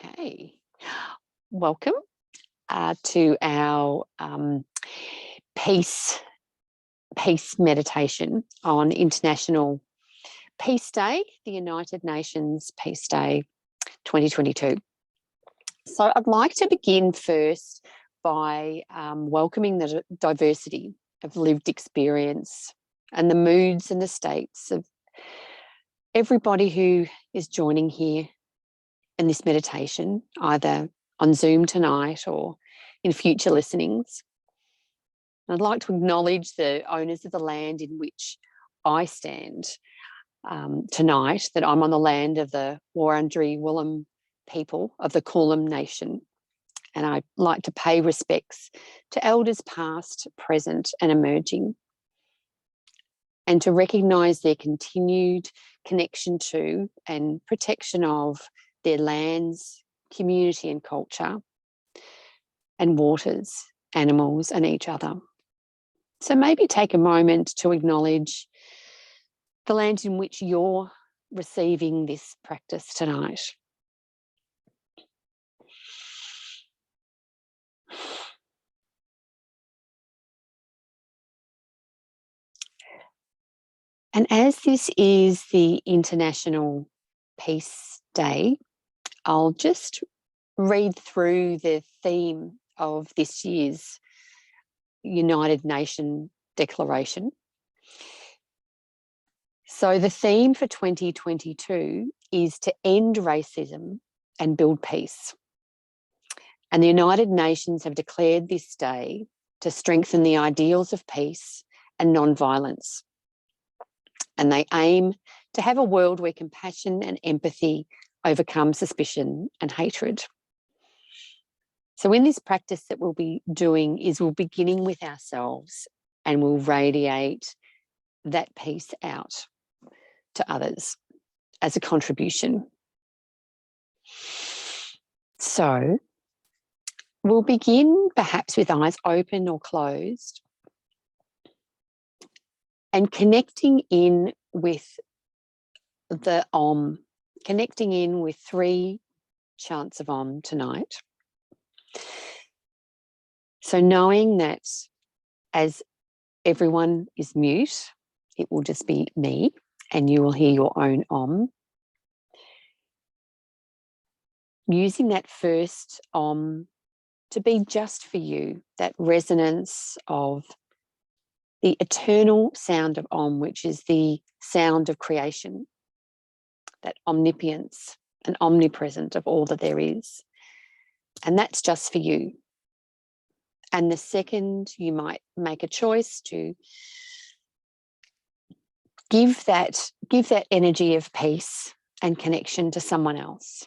Okay, welcome to our peace meditation on International Peace Day, the United Nations Peace Day 2022. So I'd like to begin first by welcoming the diversity of lived experience and the moods and the states of everybody who is joining here in this meditation, either on Zoom tonight or in future listenings. I'd like to acknowledge the owners of the land in which I stand tonight, that I'm on the land of the Wurundjeri Wurrung people of the Kulin Nation. And I'd like to pay respects to elders past, present and emerging, and to recognise their continued connection to and protection of their lands, community and culture, and waters, animals and each other. So maybe take a moment to acknowledge the land in which you're receiving this practice tonight. And as this is the International Peace Day, I'll just read through the theme of this year's United Nations Declaration. So the theme for 2022 is to end racism and build peace. And the United Nations have declared this day to strengthen the ideals of peace and non-violence. And they aim to have a world where compassion and empathy overcome suspicion and hatred. So in this practice that we'll be doing is we're beginning with ourselves and we'll radiate that peace out to others as a contribution. So we'll begin perhaps with eyes open or closed and connecting in with the Om, connecting in with 3 chants of Om tonight. So knowing that as everyone is mute, it will just be me and you will hear your own Om. Using that first Om to be just for you, that resonance of the eternal sound of Om, which is the sound of creation, that omniscience and omnipresent of all that there is. And that's just for you. And the second, you might make a choice to give that energy of peace and connection to someone else.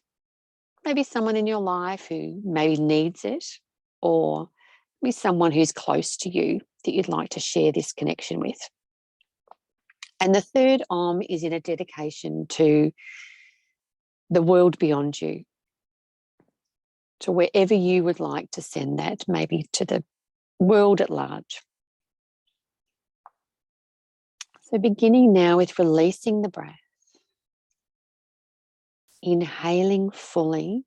Maybe someone in your life who maybe needs it, or maybe someone who's close to you that you'd like to share this connection with. And the third Om is in a dedication to the world beyond you, to wherever you would like to send that, maybe to the world at large. So beginning now with releasing the breath, inhaling fully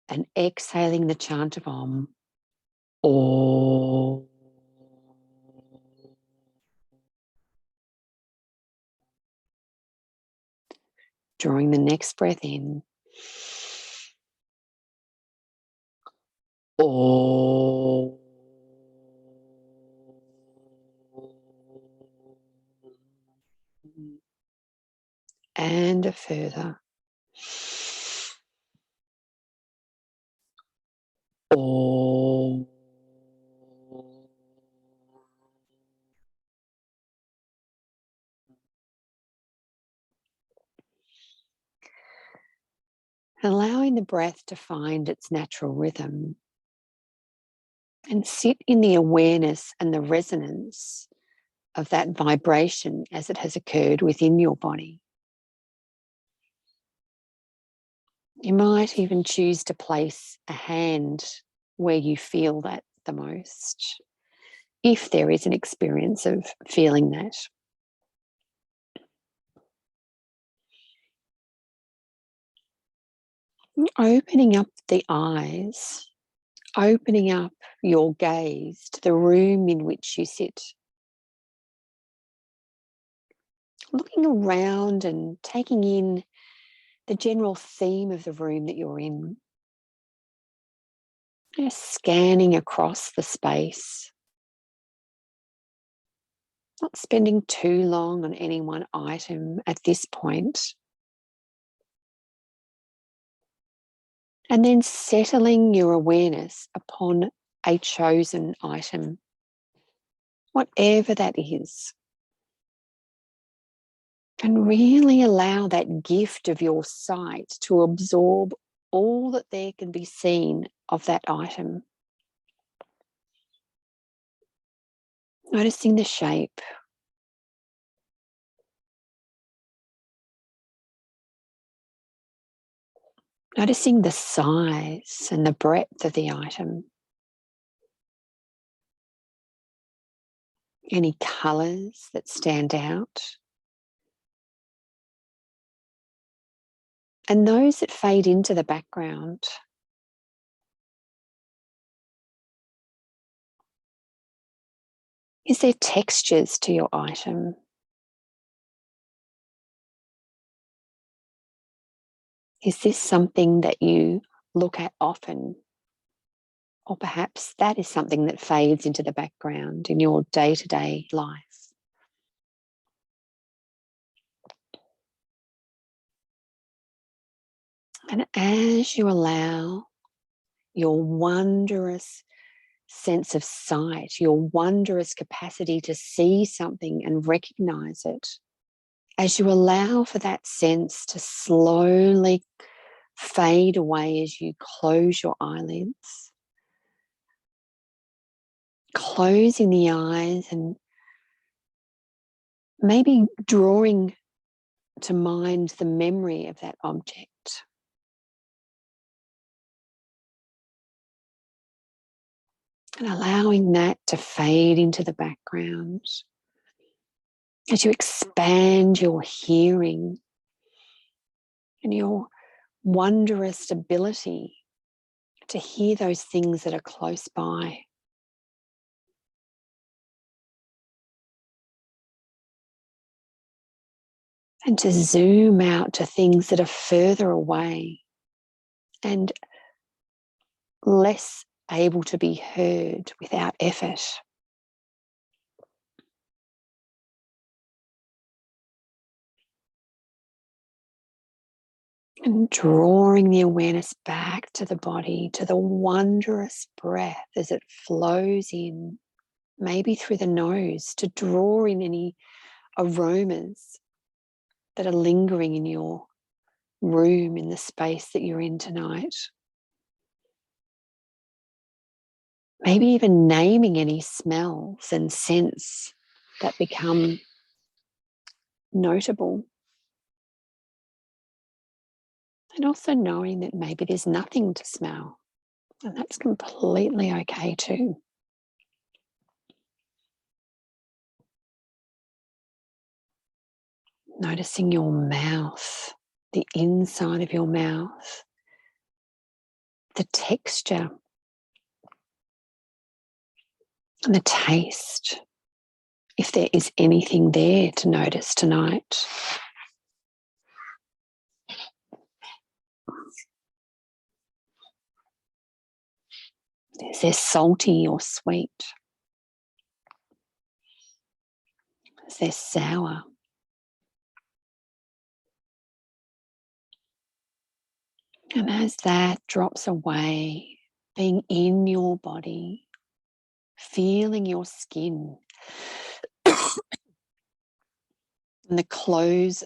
and exhaling the chant of Om. Om. Drawing the next breath in. Om. And a further. Om. Allowing the breath to find its natural rhythm and sit in the awareness and the resonance of that vibration as it has occurred within your body. You might even choose to place a hand where you feel that the most, if there is an experience of feeling that. Opening up the eyes, opening up your gaze to the room in which you sit. Looking around and taking in the general theme of the room that you're in. Just scanning across the space. Not spending too long on any one item at this point. And then settling your awareness upon a chosen item, whatever that is. And really allow that gift of your sight to absorb all that there can be seen of that item. Noticing the shape. Noticing the size and the breadth of the item. Any colours that stand out. And those that fade into the background. Is there textures to your item? Is this something that you look at often? Or perhaps that is something that fades into the background in your day-to-day life. And as you allow your wondrous sense of sight, your wondrous capacity to see something and recognize it, as you allow for that sense to slowly fade away as you close your eyelids, closing the eyes and maybe drawing to mind the memory of that object. And allowing that to fade into the background as you expand your hearing and your wondrous ability to hear those things that are close by. And to zoom out to things that are further away and less able to be heard without effort. And drawing the awareness back to the body, to the wondrous breath as it flows in, maybe through the nose, to draw in any aromas that are lingering in your room, in the space that you're in tonight. Maybe even naming any smells and scents that become notable. And also knowing that maybe there's nothing to smell, and that's completely okay too. Noticing your mouth, the inside of your mouth, the texture and the taste, if there is anything there to notice tonight. Is there salty or sweet? Is there sour? And as that drops away, being in your body, feeling your skin and the clothes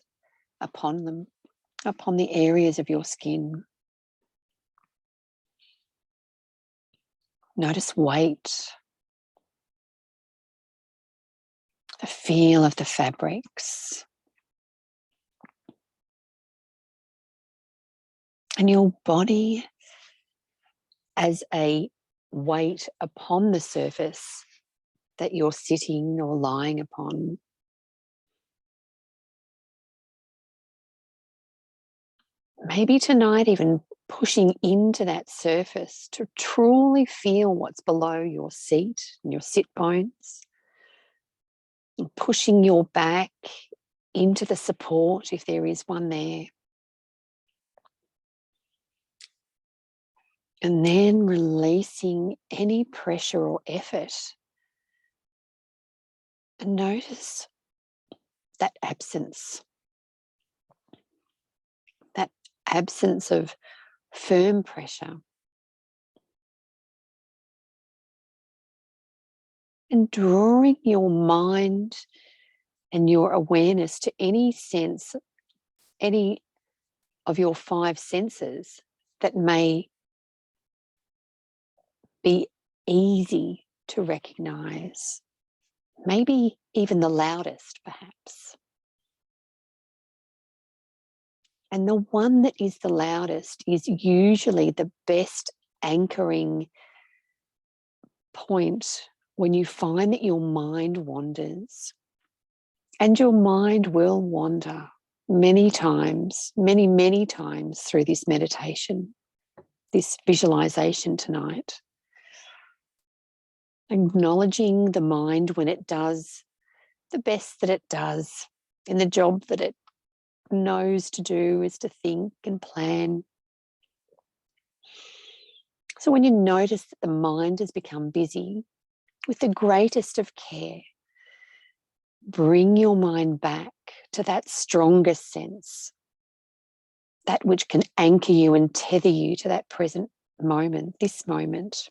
upon them, upon the areas of your skin. Notice weight, the feel of the fabrics, and your body as a weight upon the surface that you're sitting or lying upon. Maybe tonight even pushing into that surface to truly feel what's below your seat and your sit bones, and pushing your back into the support if there is one there. And then releasing any pressure or effort. And notice that absence of firm pressure. And drawing your mind and your awareness to any sense, any of your 5 senses that may be easy to recognize, maybe even the loudest, perhaps. And the one that is the loudest is usually the best anchoring point when you find that your mind wanders. And your mind will wander many times, many times through this meditation, this visualization tonight. Acknowledging the mind when it does the best that it does in the job that it knows to do, is to think and plan. So when you notice that the mind has become busy, with the greatest of care, bring your mind back to that strongest sense, that which can anchor you and tether you to that present moment, this moment.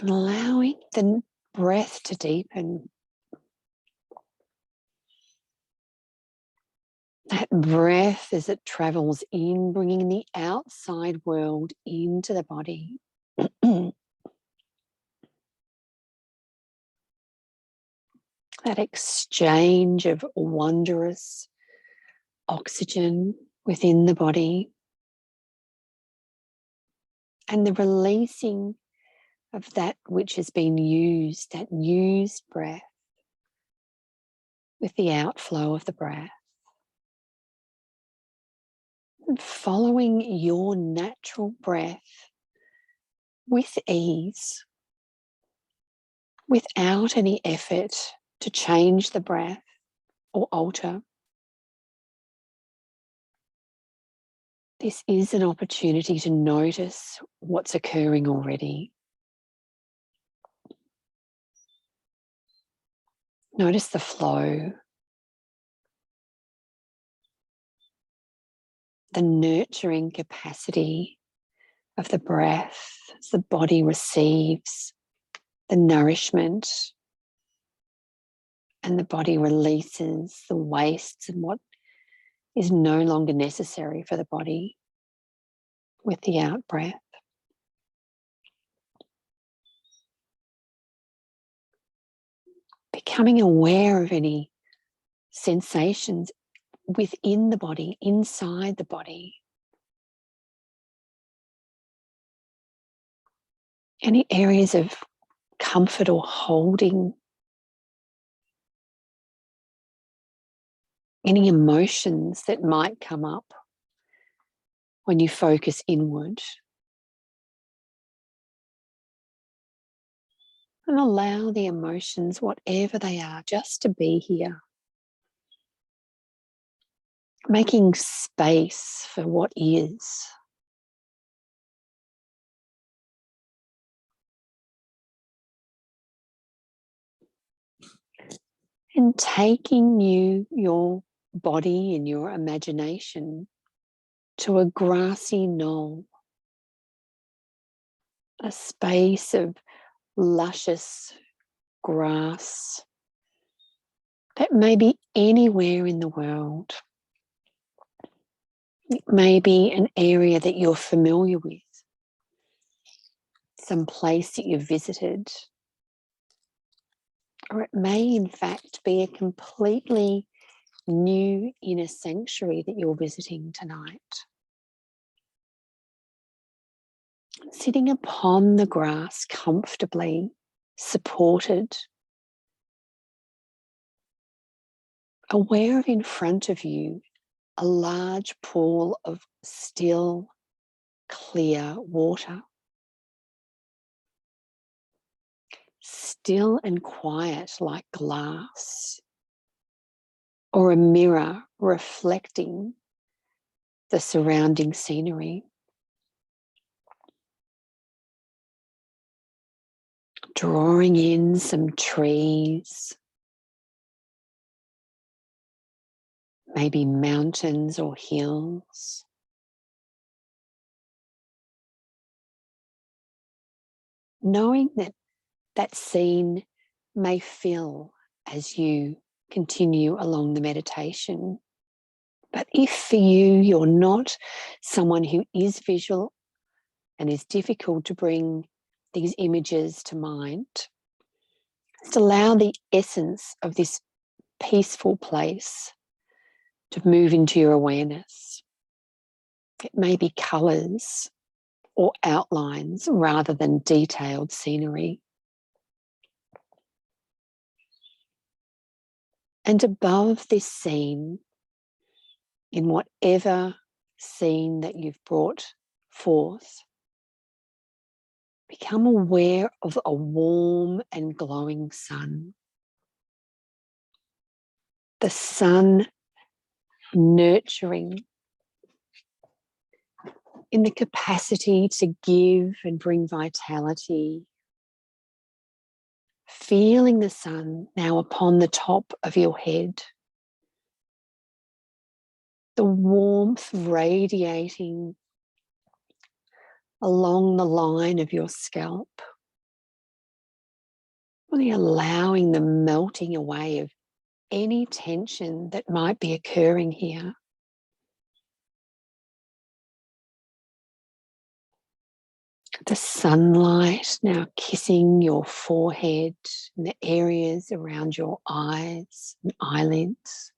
And allowing the breath to deepen. That breath as it travels in, bringing the outside world into the body. That exchange of wondrous oxygen within the body. And the releasing of that which has been used, that used breath, with the outflow of the breath. And following your natural breath with ease, without any effort to change the breath or alter. This is an opportunity to notice what's occurring already. Notice the flow, the nurturing capacity of the breath as the body receives the nourishment and the body releases the wastes and what is no longer necessary for the body with the out breath. Becoming aware of any sensations within the body, inside the body. Any areas of comfort or holding. Any emotions that might come up when you focus inward. And allow the emotions, whatever they are, just to be here. Making space for what is. And taking your body and your imagination to a grassy knoll. A space of luscious grass that may be anywhere in the world. It may be an area that you're familiar with, some place that you've visited, or it may in fact be a completely new inner sanctuary that you're visiting tonight. Sitting upon the grass comfortably, supported, aware of in front of you a large pool of still, clear water. Still and quiet like glass, or a mirror reflecting the surrounding scenery. Drawing in some trees, maybe mountains or hills. Knowing that that scene may fill as you continue along the meditation. But if for you, you're not someone who is visual and is difficult to bring these images to mind, just allow the essence of this peaceful place to move into your awareness. It may be colours or outlines rather than detailed scenery. And above this scene, in whatever scene that you've brought forth, become aware of a warm and glowing sun. The sun nurturing in the capacity to give and bring vitality. Feeling the sun now upon the top of your head. The warmth radiating along the line of your scalp. Really allowing the melting away of any tension that might be occurring here. The sunlight now kissing your forehead and the areas around your eyes and eyelids.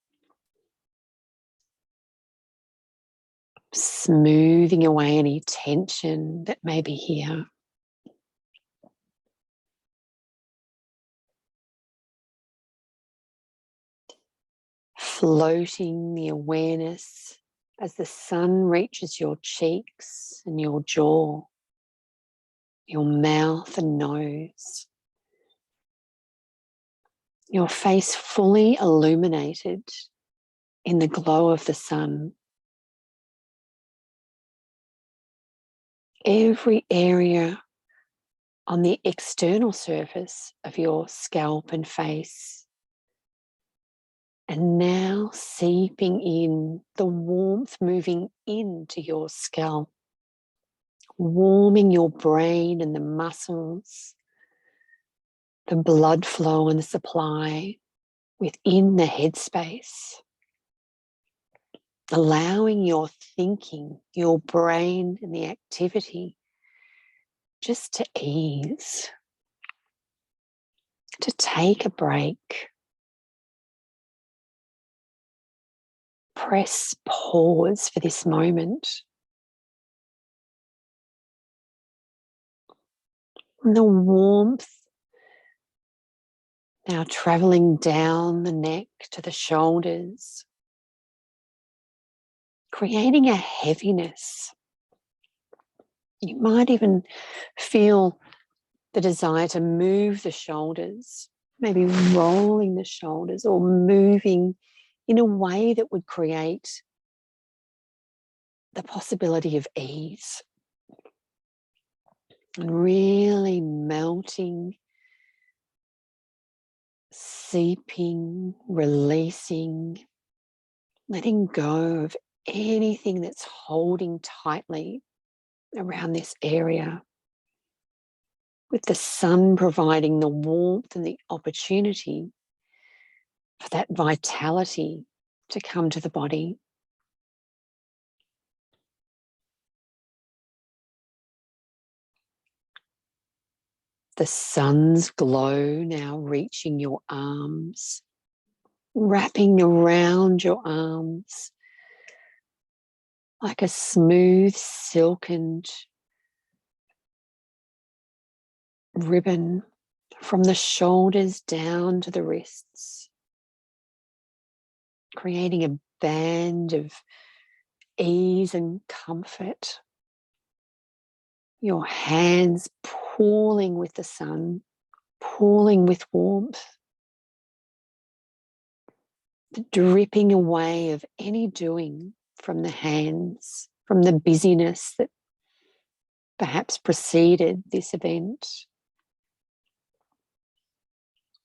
Smoothing away any tension that may be here. Floating the awareness as the sun reaches your cheeks and your jaw, your mouth and nose. Your face fully illuminated in the glow of the sun. Every area on the external surface of your scalp and face. And now seeping in, the warmth moving into your scalp, warming your brain and the muscles, the blood flow and the supply within the headspace. Allowing your thinking, your brain and the activity just to ease, to take a break. Press pause for this moment. And the warmth now travelling down the neck to the shoulders, creating a heaviness. You might even feel the desire to move the shoulders, maybe rolling the shoulders or moving in a way that would create the possibility of ease. And really melting, seeping, releasing, letting go of anything that's holding tightly around this area, with the sun providing the warmth and the opportunity for that vitality to come to the body. The sun's glow now reaching your arms, wrapping around your arms like a smooth silken ribbon from the shoulders down to the wrists, creating a band of ease and comfort. Your hands pooling with the sun, pooling with warmth, the dripping away of any doing from the hands, from the busyness that perhaps preceded this event.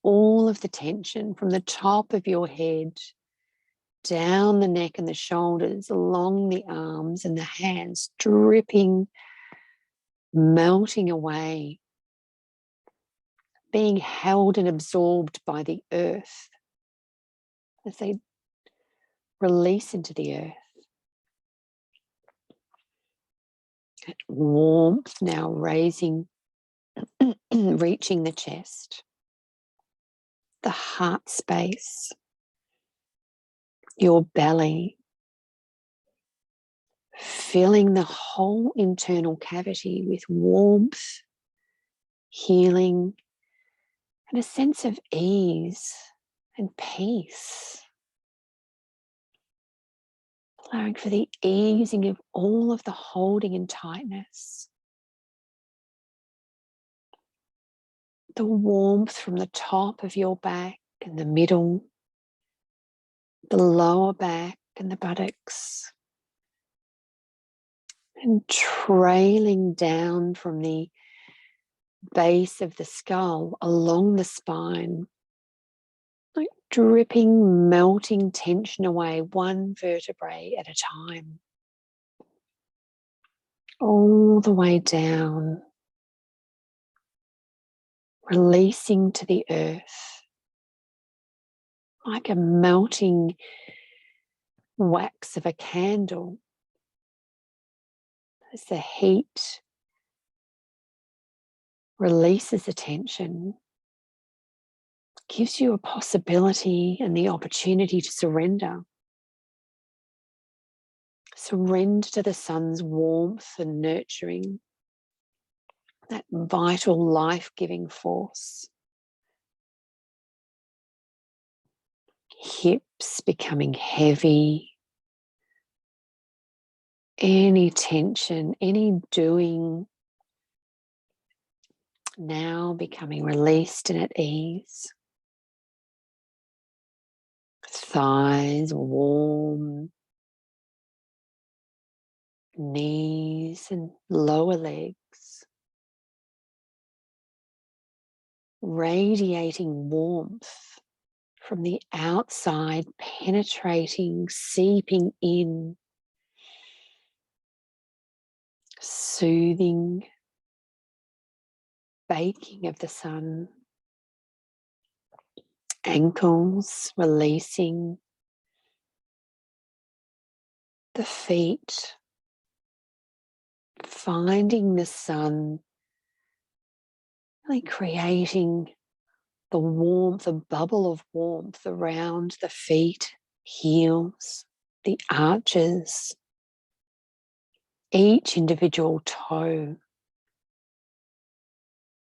All of the tension from the top of your head, down the neck and the shoulders, along the arms and the hands, dripping, melting away, being held and absorbed by the earth as they release into the earth. That warmth now raising, reaching the chest, the heart space, your belly, filling the whole internal cavity with warmth, healing, and a sense of ease and peace. Allowing for the easing of all of the holding and tightness. The warmth from the top of your back and the middle, the lower back and the buttocks, and trailing down from the base of the skull along the spine, like dripping, melting tension away one vertebrae at a time, all the way down, releasing to the earth like a melting wax of a candle as the heat releases the tension, gives you a possibility and the opportunity to surrender. Surrender to the sun's warmth and nurturing, that vital life-giving force. Hips becoming heavy. Any tension, any doing now becoming released and at ease. Thighs warm. Knees and lower legs. Radiating warmth from the outside, penetrating, seeping in, soothing, baking of the sun, ankles releasing, the feet finding the sun, really creating the warmth, a bubble of warmth around the feet, heels, the arches, each individual toe,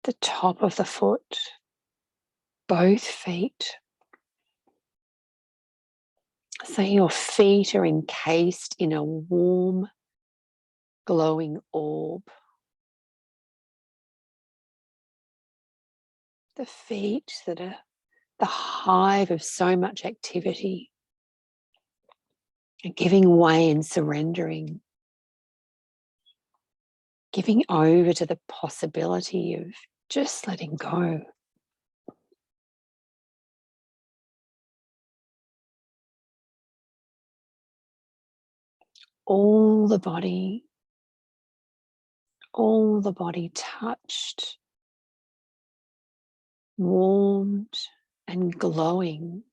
the top of the foot, both feet. So your feet are encased in a warm, glowing orb. The feet that are the hive of so much activity, and giving way and surrendering, giving over to the possibility of just letting go. All the body touched, warmed and glowing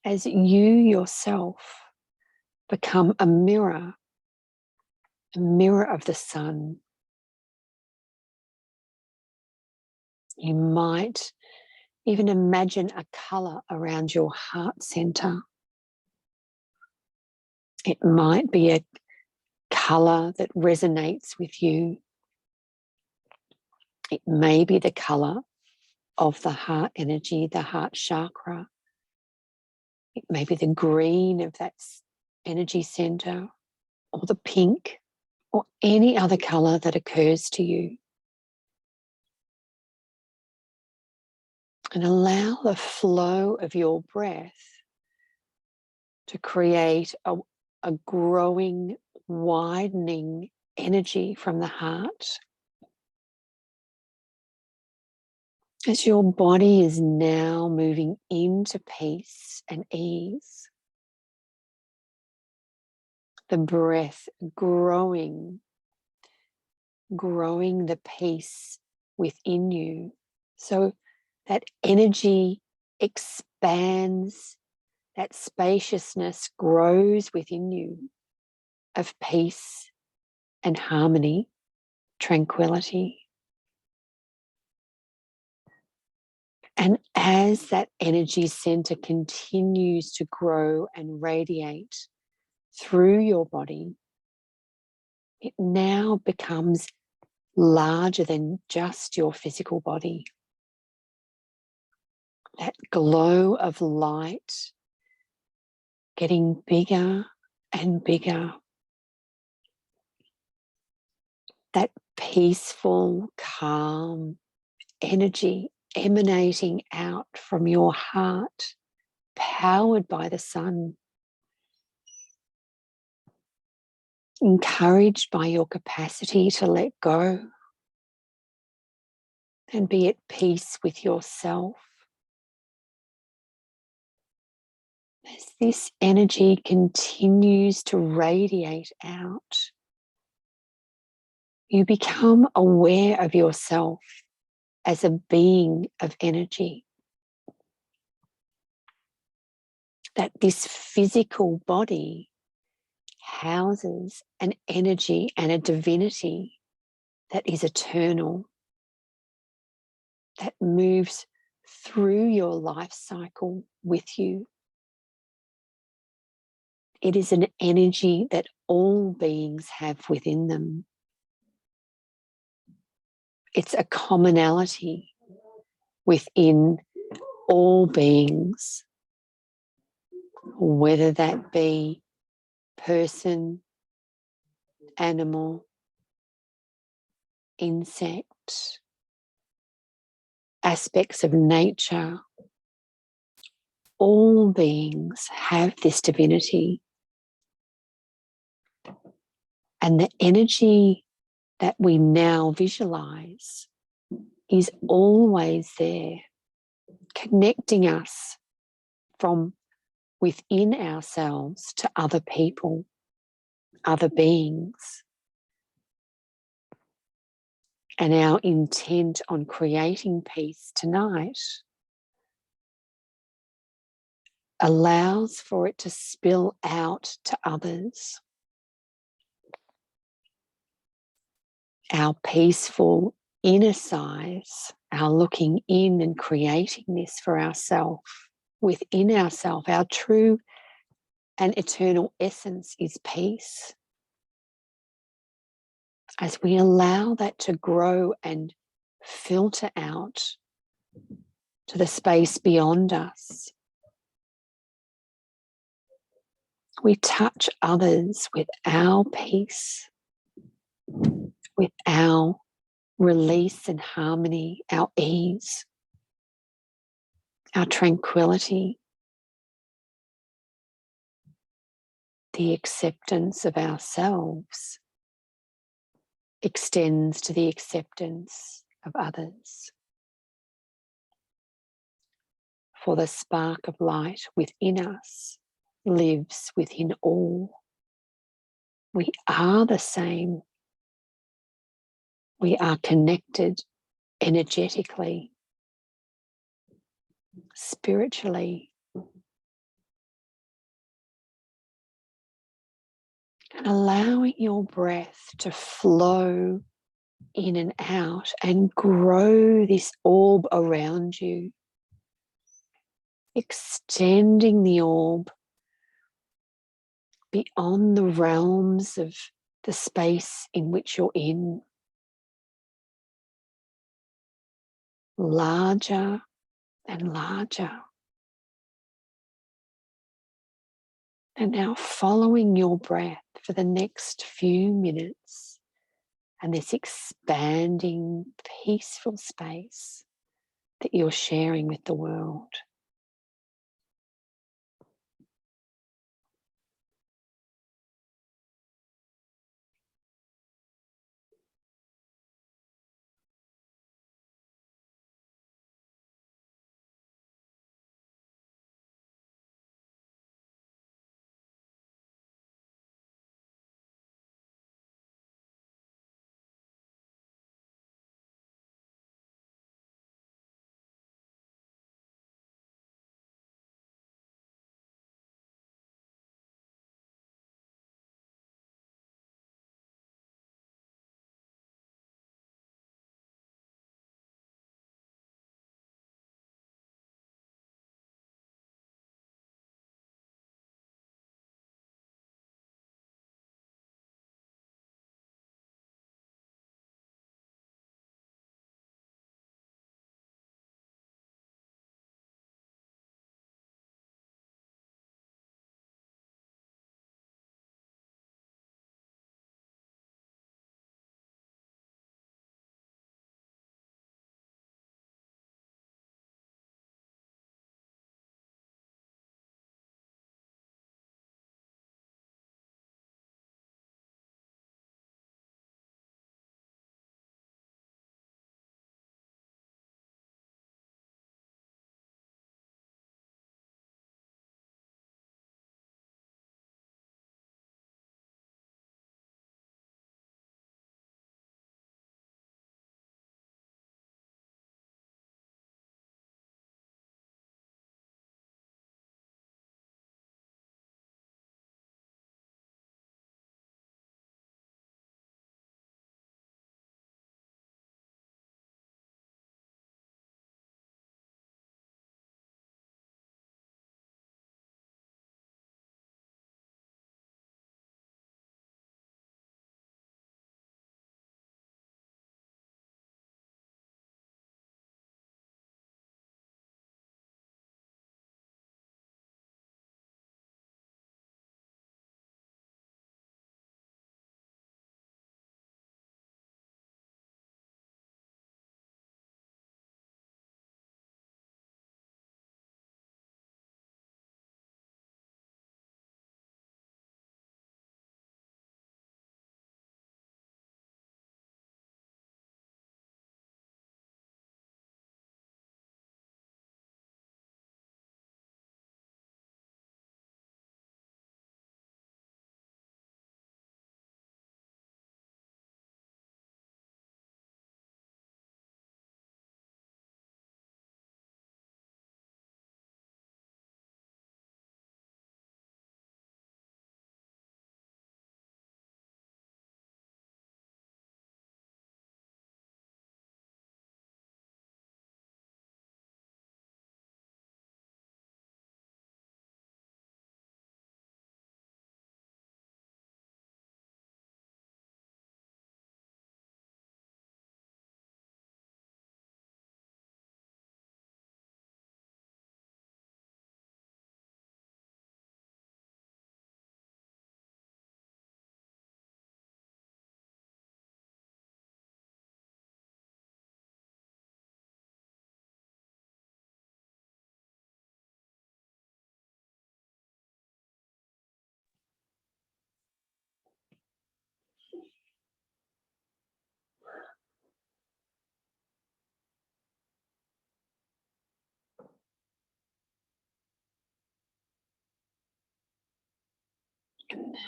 as you yourself become a mirror of the sun. You might even imagine a colour around your heart centre. It might be a colour that resonates with you. It may be the colour of the heart energy, the heart chakra. It may be the green of that energy center, or the pink, or any other color that occurs to you. And allow the flow of your breath to create a growing, widening energy from the heart. As your body is now moving into peace and ease, the breath growing the peace within you. So that energy expands, that spaciousness grows within you of peace and harmony, tranquility. And as that energy center continues to grow and radiate through your body, it now becomes larger than just your physical body. That glow of light getting bigger and bigger. That peaceful, calm energy emanating out from your heart, powered by the sun, encouraged by your capacity to let go and be at peace with yourself. As this energy continues to radiate out, you become aware of yourself as a being of energy. That this physical body houses an energy and a divinity that is eternal, that moves through your life cycle with you. It is an energy that all beings have within them. It's a commonality within all beings, whether that be person, animal, insect, aspects of nature. All beings have this divinity. And the energy that we now visualize is always there, connecting us from within ourselves to other people, other beings. And our intent on creating peace tonight allows for it to spill out to others. Our peaceful inner size, our looking in and creating this for ourselves, within ourselves, our true and eternal essence is peace. As we allow that to grow and filter out to the space beyond us, we touch others with our peace, with our release and harmony, our ease, our tranquility, the acceptance of ourselves extends to the acceptance of others. For the spark of light within us lives within all. We are the same. We are connected energetically, spiritually. And allowing your breath to flow in and out and grow this orb around you, extending the orb beyond the realms of the space in which you're in, larger and larger. And now following your breath for the next few minutes and this expanding, peaceful space that you're sharing with the world.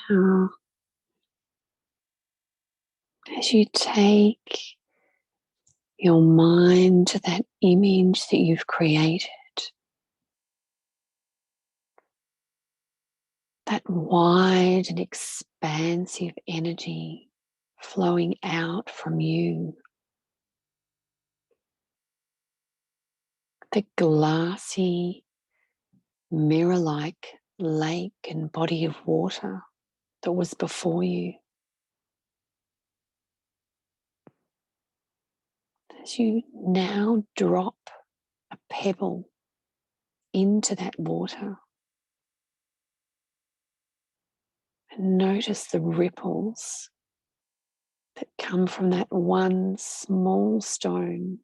Now, as you take your mind to that image that you've created, that wide and expansive energy flowing out from you, the glassy, mirror-like lake and body of water that was before you. As you now drop a pebble into that water, And notice the ripples that come from that one small stone,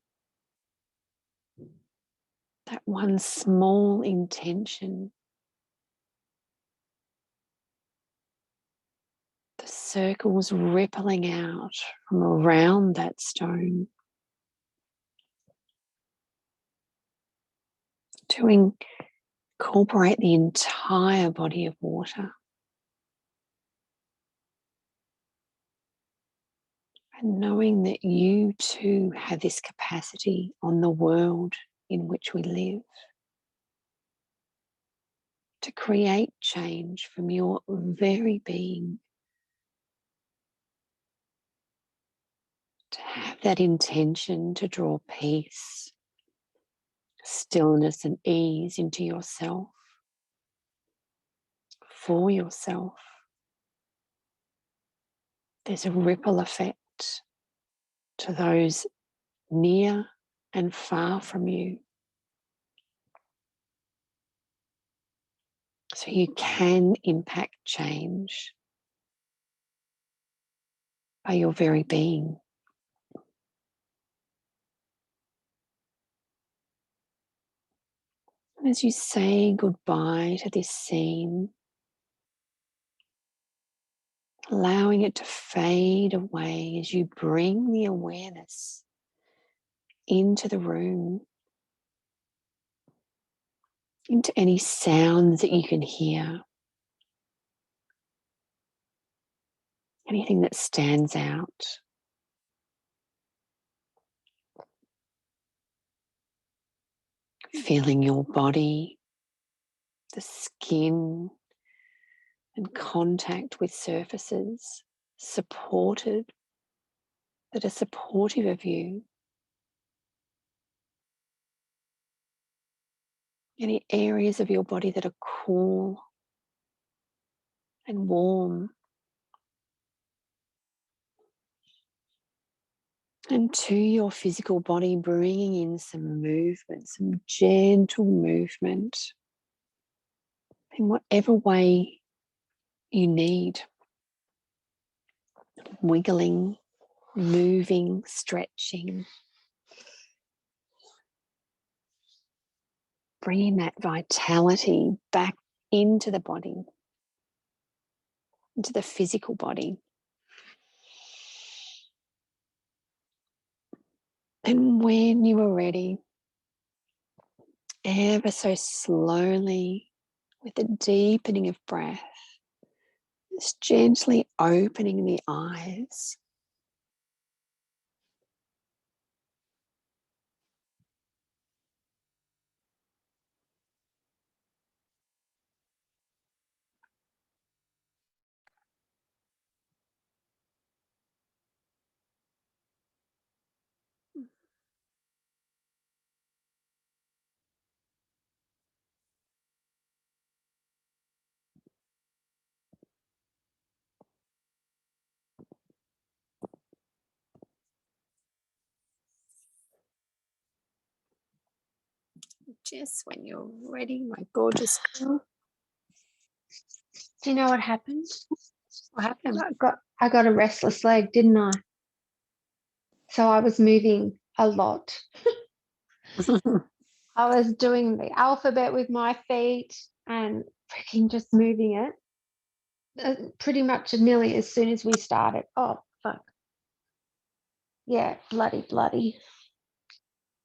that one small intention. The circles rippling out from around that stone to incorporate the entire body of water. And knowing that you too have this capacity on the world in which we live to create change from your very being, to have that intention to draw peace, stillness, and ease into yourself, for yourself. There's a ripple effect to those near and far from you. So you can impact change by your very being. And as you say goodbye to this scene, allowing it to fade away as you bring the awareness into the room, into any sounds that you can hear, anything that stands out. Feeling your body, the skin, and contact with surfaces supported, that are supportive of you. Any areas of your body that are cool and warm. And to your physical body, bringing in some movement, some gentle movement in whatever way you need. Wiggling, moving, stretching. Bringing that vitality back into the body, into the physical body. And when you are ready, ever so slowly, with a deepening of breath, just gently opening the eyes. Just when you're ready, my gorgeous girl. Do you know what happened? What happened? I got a restless leg, didn't I? So I was moving a lot. I was doing the alphabet with my feet and freaking just moving it. Pretty much nearly as soon as we started. Oh, fuck. Yeah, bloody.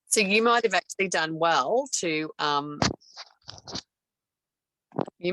So you might have actually done well to